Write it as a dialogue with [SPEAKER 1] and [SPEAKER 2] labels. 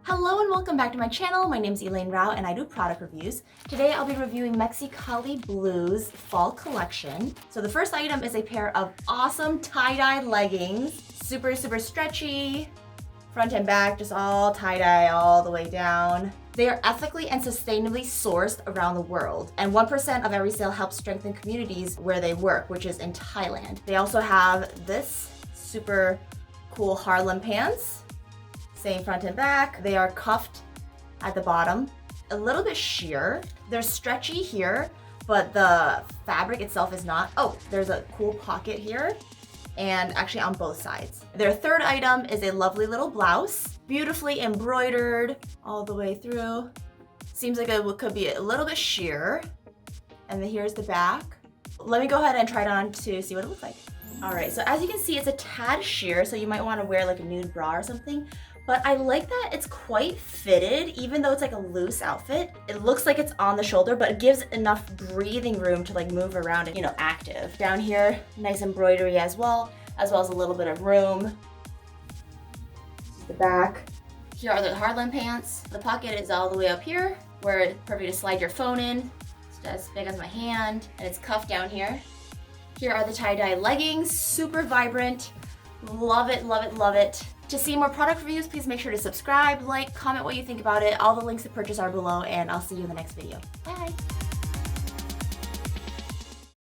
[SPEAKER 1] Hello and welcome back to my channel. My name's Elaine Rau and I do product reviews. Today I'll be reviewing Mexicali Blues fall collection. So the first item is a pair of awesome tie-dye leggings. Super stretchy, front and back, just all tie-dye all the way down. They are ethically and sustainably sourced around the world, and 1% of every sale helps strengthen communities where they work, which is in Thailand. They also have this super cool Harlem Pants. Same front and back. They are cuffed at the bottom, a little bit sheer. They're stretchy here, but the fabric itself is not. Oh, there's a cool pocket here, and actually on both sides. Their third item is a lovely little blouse, beautifully embroidered all the way through. Seems like it could be a little bit sheer. And then here's the back. Let me go ahead and try it on to see what it looks like. All right, so as you can see, it's a tad sheer, so you might want to wear like a nude bra or something. But I like that it's quite fitted, even though it's like a loose outfit. It looks like it's on the shoulder, but it gives enough breathing room to like move around and, active. Down here, nice embroidery as well as a little bit of room. The back. Here are the Harlem Pants. The pocket is all the way up here, where it's perfect to slide your phone in. It's as big as my hand, and it's cuffed down here. Here are the tie-dye leggings, super vibrant. Love it, love it, love it. To see more product reviews, please make sure to subscribe, like, comment what you think about it. All the links to purchase are below, and I'll see you in the next video. Bye!